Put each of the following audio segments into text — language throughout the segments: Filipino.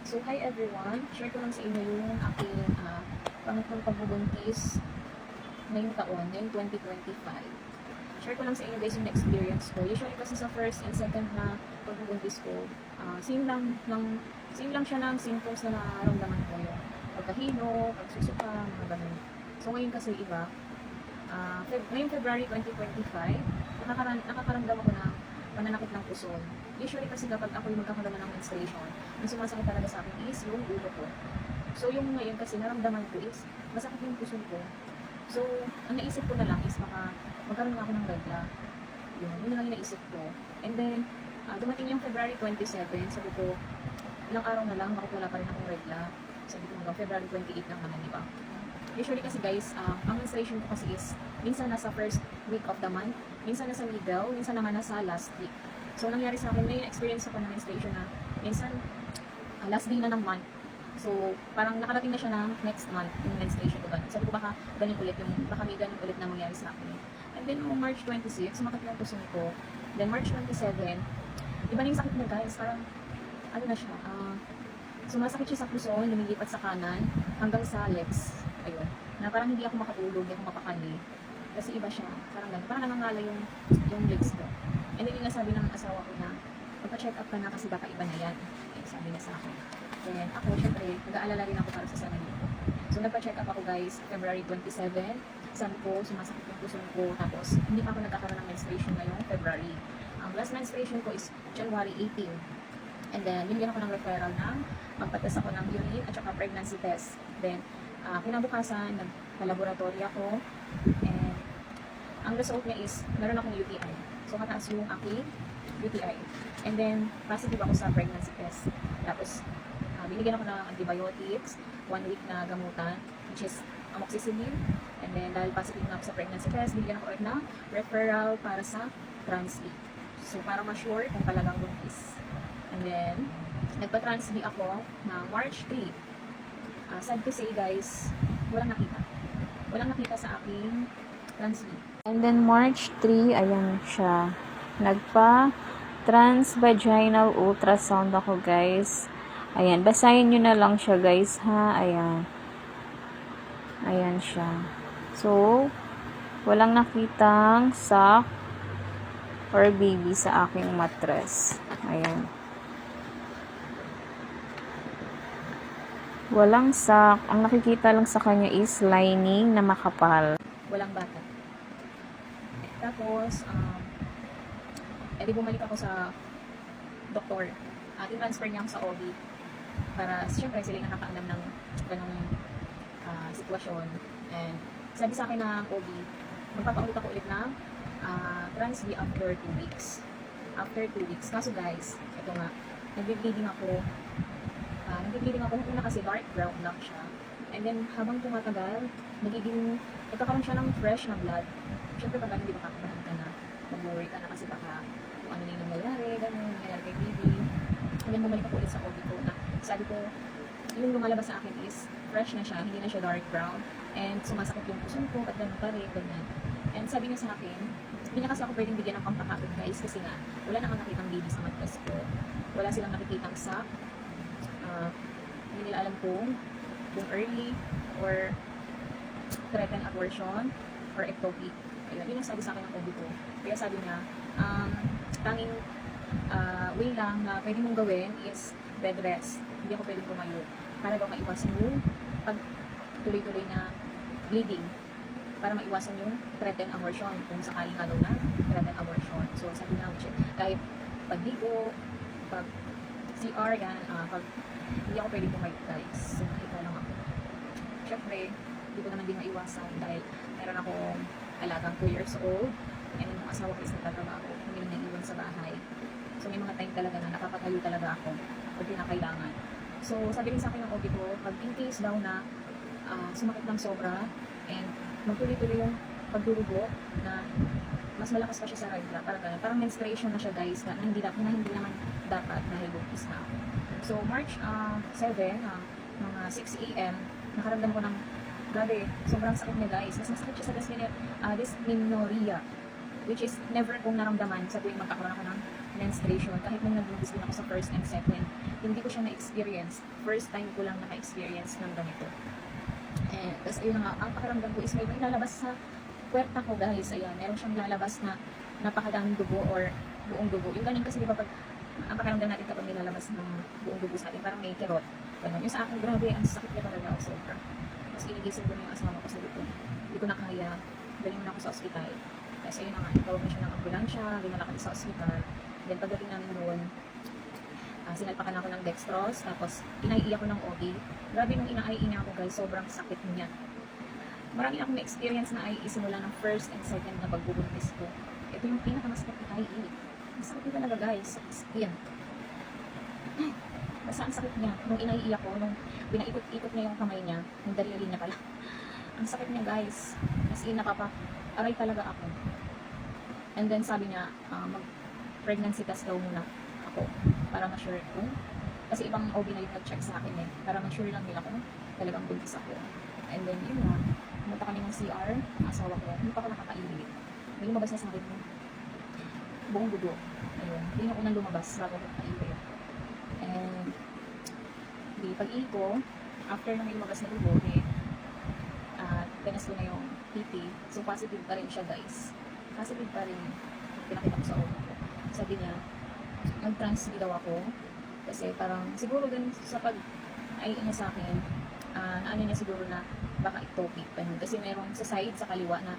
So, hi everyone. Share ko lang sa inyo yung aking pangatlong pagbubuntis ngayong taon, ngayong 2025. Share ko lang sa inyo guys yung experience ko. Usually kasi sa first and second na pagbubuntis ko, same lang siya ng symptoms na nararamdaman ko. Yung pagkahilo, pagsusuka, mga ganun. So, ngayon kasi iba. Ngayong February 2025, nakakaramdam ako ng pananakit ng puson. Usually kasi kapag ako yung magkakaroon ng menstruation, ang sumasakit talaga sa akin is yung ulo ko. So yung ngayon kasi naramdaman ko is masakit yung puson ko. So ang naisip ko na lang is magkaroon na ako ng regla. Yun na lang yung naisip ko. And then dumating yung February 27, sabi ko ilang araw na lang bakit wala pa rin akong regla. Sabi ko hanggang February 28 lang naman, di ba? Usually kasi guys, ang menstruation ko kasi is minsan nasa first week of the month, minsan nasa middle, minsan naman nasa last week. So nangyari sa akin, may experience ako ng menstruation na minsan last day na ng month. So parang nakarating na siya ng next month yung menstruation ko. Sabi ko baka ganun ulit baka may ganun ulit na mangyari sa akin. And then noong March 26, sumakit yung puso ko. Then March 27, iba na yung sakit na guys, parang ano na siya, sumasakit siya sa puso, lumilipat sa kanan hanggang sa legs. Ayun. Na parang hindi ako makatulog, hindi ako mapakali. Kasi iba siya. Parang ganun. Parang nangangala yung legs ko. And then yung nasabi ng asawa ko na, magpa-check up ka na kasi baka iba na yan. Eh, sabi niya sa akin. Then ako, syempre, nag-aalala rin ako para sa sarili ko. So nagpa-check up ako guys, February 27. Sabi ko, sumasakit yung puso ko. Tapos, hindi pa ako nagkakaroon ng menstruation ngayong February. Ang last menstruation ko is January 18. And then, binigyan ako ng referral ng magpa-test ako ng urine at saka pregnancy test. Then, kinabukasan, nagpa-laboratory ako. And, ang result niya is, meron akong UTI. So, mataas yung aking UTI. And then, positive ako sa pregnancy test. Tapos, binigyan ako ng antibiotics, 1 week na gamutan, which is amoxicillin. And then, dahil positive na ako sa pregnancy test, binigyan ako ulit ng referral para sa Trans-B. So, para ma-sure kung talagang buntis. And then, nagpa-Trans-B ako na March 3. Sad to say guys, walang nakita. Walang nakita sa aking Trans-B. And then March 3, ayan siya. Nagpa-transvaginal ultrasound ako guys. Ayan, basahin nyo na lang siya guys ha. Ayan. Ayan siya. So, walang nakitang sac or baby sa aking mattress. Ayan. Walang sac. Ang nakikita lang sa kanya is lining na makapal. Walang bata. Tapos, edi bumalik ako sa doktor. I-transfer niya ako sa OB para, syempre, sila yung nakakaalam ng ganong sitwasyon. And sabi sa akin ng OB, magpapaulit ako ulit ng Trans-B after 2 weeks. After 2 weeks. Kaso guys, ito nga, nagbe-bleeding ako. Nung una kasi dark brown lang siya. And then, habang tumatagal, nagkakaroon siya ng fresh na blood. Siyempre, pag hindi makakapahan ka na, mag-worry ka na kasi baka kung ano na yung nangyayari kay baby. And then, bumalik ako ulit sa OB ko na sabi ko, yung lumalabas sa akin is fresh na siya, hindi na siya dark brown. And sumasakit yung puso ko, at gano'n pa rin, ganyan. And sabi niya sa akin, hindi niya kasi ako pwedeng bigyan ng pampakapit guys kasi nga, wala nang nakitang baby sa mattress ko. Wala silang nakikitang sac. Hindi nila alam kung early or threatened abortion or ectopic. Ayun, yun ang sabi sa akin ng OB ko. Kaya sabi niya, tanging way lang na pwede mong gawin is bed rest. Hindi ako pwedeng tumayo. Para daw maiwasan yung pag tuloy-tuloy na bleeding. Para maiwasan yung threatened abortion. Kung sakali nga daw na threatened abortion. So sabi niya, kahit pagdigo, pag CR, yan, hindi ako pwedeng tumayo guys. So nakita lang ako. Siyempre, hindi ko naman din maiwasan dahil meron akong alagang 2 years old and yung asawa ko is nagtatrabaho, hindi na iwan sa bahay. So may mga time talaga na nakapatayo talaga ako pag kinakailangan. So sabi rin sa akin ng OB ko, pag in case daw na sumakit ng sobra and magtuloy-tuloy yung pagdurugo na mas malakas pa siya sa regla, parang menstruation na siya guys, na hindi naman dapat dahil buntis na ako. So March 7, mga 6 AM, nakaramdam ko ng grabe, sobrang sakit niya guys. Mas masakit siya sa dysmenorrhea, which is never kong naramdaman sa tuwing magkakaroon ako ng menstruation. Kahit nung nagbubis din ako sa first and second, hindi ko siya na-experience. First time ko lang naka-experience ng ganito. Tapos ayun nga, ang pakiramdam ko is may lalabas sa puwerta ko guys. Ayan, meron siyang lalabas na napakadaming dugo or buong dugo. Yung ganun kasi di ba pag ang pakiramdam natin kapag may lalabas ng buong dugo sa atin, parang may kirot. Ganun. Yung sa akin, grabe, ang sakit niya talaga ako sobra. Tapos inigising ko na yung asawa ko sa dito. Hindi ko na kaya. Galing mo na ako sa ospital. Tapos ayun na nga, tawag na siya ng ambulansya, dinala kami sa ospital. Then pagdating namin doon, sinalpakan ako ng dextrose, tapos inaiiyak ko ng OB. Grabe nung inaiiyak niya ako guys, sobrang sakit niya. Marami akong experience na IE simula ng first and second na pagbubuntis ko. Ito yung pinakamasakit na IE. Masakit niya talaga guys, sa skin. Basta ang sakit niya, nung inaiiyak ko, nung pinaikot-ikot niya yung kamay niya, yung daliri niya pala. Ang sakit niya guys, as in aray talaga ako. And then sabi niya, mag-pregnancy test daw muna ako para ma-sure ko. Kasi ibang OB na yung nag-check sa akin eh. Para ma-sure lang nila kung talagang buntis ako. And then yun nga, pumunta kami ng CR, ang asawa ko, hindi pa ako nakakaibig. May lumabas na sa akin yung buong dugo. Ayun, hindi na unang lumabas bago ako nakaibig. And di pag-ihi ko, after na may lumabas na dugo, pinas ko na yung PT. So positive pa rin siya guys. Positive pa rin. Pinakita ko sa OB ko. Sabi niya, mag-transfer daw ako. Kasi parang, siguro din sa pag-ay niya sa akin, ano niya siguro na baka ectopic. Kasi meron sa side, sa kaliwa na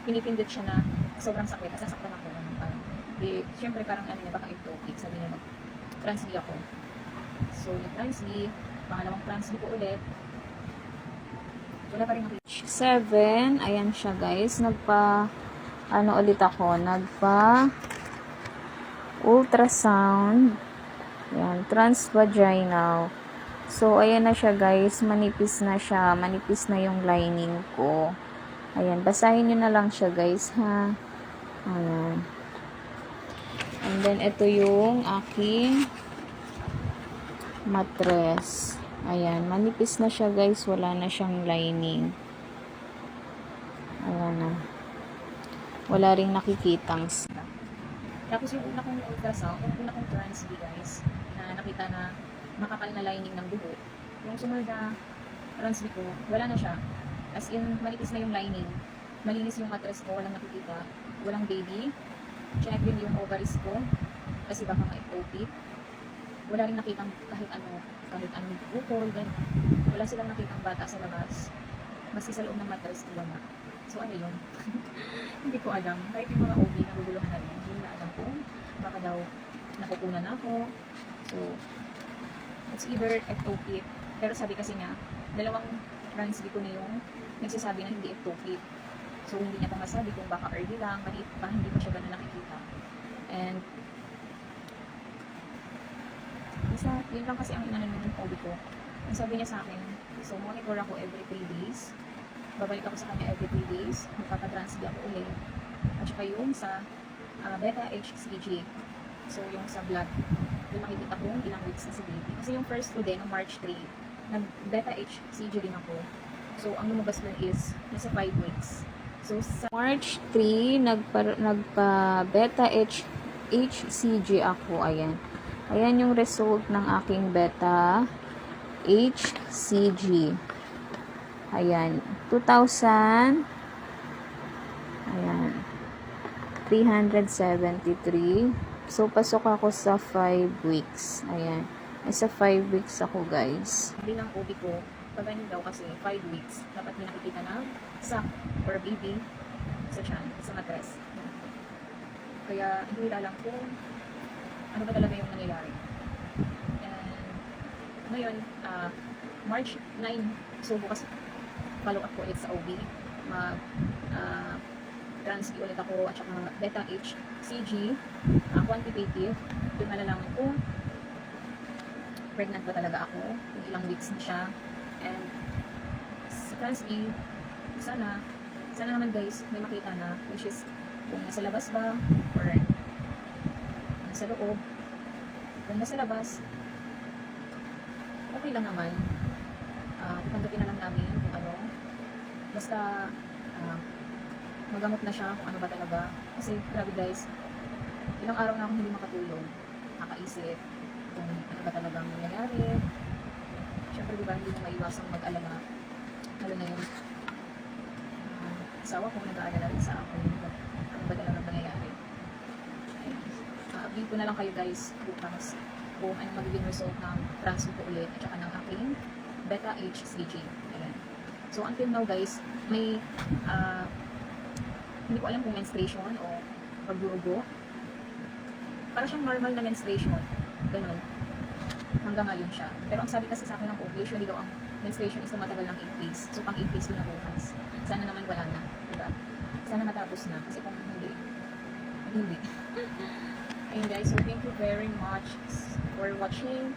pinipindot siya na sobrang sakit. Kasi nasaktan ako. Siyempre parang ano niya, baka ectopic. Sabi niya, mag-transfer ako. So, nag-transfer. Pangalawang transfer ko ulit. Wala pa rin ako. 7, ayan siya guys. Ulit ako. Ultrasound. Ayan, transvaginal. So, ayan na siya guys. Manipis na siya. Manipis na yung lining ko. Ayan, basahin nyo na lang siya guys, ha. Ayan. And then, ito yung aking mattress. Ayan, manipis na siya guys. Wala na siyang lining. Ayan na. Wala ring nakikitang. Tapos yung una kong ultrasound, yung una kong transv guys, na nakita na makapal na lining ng dugo. Yung sumunod na transv ko, wala na siya. As in, manipis na yung lining. Malinis yung mattress ko, walang nakikita. Walang baby. Check din yung ovaries ko. Kasi baka ma-ectopic. Wala rin nakitang kahit anong bukol, ganun. Wala silang nakitang bata sa labas. Maski sa loob ng mattress ko wala. So ano yun? Hindi ko alam. Kahit yung mga OB na guguluhan na rin, hindi na alam kung baka daw nakukunan ako. So, it's either ectopic. Pero sabi kasi niya, dalawang transv ko na yung nagsasabi na hindi ectopic. So, hindi niya pa masabi kung baka early lang, maliit pa, hindi pa siya ganun nakikita. And, yun lang kasi ang inanan ng OB ko. Ang sabi niya sa akin, so monitor ako every 3 days. Babalik ako sa kanya every 3 days. Magpapatransfer ako ulit. At saka yung sa beta HCG. So yung sa blood, yung makikita ko ilang weeks na si baby. Kasi yung first ko din, noong March 3, nag-beta HCG din ako. So ang lumabas nun is nasa 5 weeks. So sa March 3, nagpa-beta HCG ako. Ayan. Ayan yung result ng aking beta HCG. Ayan. 2,000. Ayan. 373. So, pasok ako sa 5 weeks. Ayan. Sa 5 weeks ako, guys. bilang OB ko, pag ganyan daw kasi 5 weeks, dapat may nakikita na sac or baby sa tiyan, sa mattress. Kaya hindi nila alam kung ano ba talaga yung nangyayari. And ngayon, March 9, so bukas follow up ko ulit sa OB. Transv ulit ako at saka beta HCG, quantitative. Doon malalaman ko pregnant ba talaga ako, kung ilang weeks na siya. And sa transv, sana naman guys, may makita na, which is kung nasa labas ba or nasa loob. Kung nasa labas, okay lang naman. Tutanggapin na lang namin kung ano. Basta magamot na siya kung ano ba talaga. Kasi grabe guys, ilang araw na akong hindi makatulog, nakaisip. kung ano ba talagang nangyayari. Siyempre, di ba, hindi mo maiwasang mag-alala. Lalo na yung asawa ko nag-aalala rin sa akin. Ano ba talagang nangyayari. Update ko na lang kayo guys bukas kung ano magiging result ng transfer ko ulit at saka ng aking beta HCG. Ayan. So until now guys, may hindi ko alam kung menstruation o pagdurugo. Para siyang normal na menstruation. Ganun. Hanggang ngayon siya. Pero ang sabi kasi sa akin ng OB, usually daw ang menstruation is tumatagal ng 8 days. So pang 8 days ko na bukas. Sana naman wala na. Diba? Sana matapos na. Kasi kung hindi, hindi. Ayun guys, so thank you very much for watching.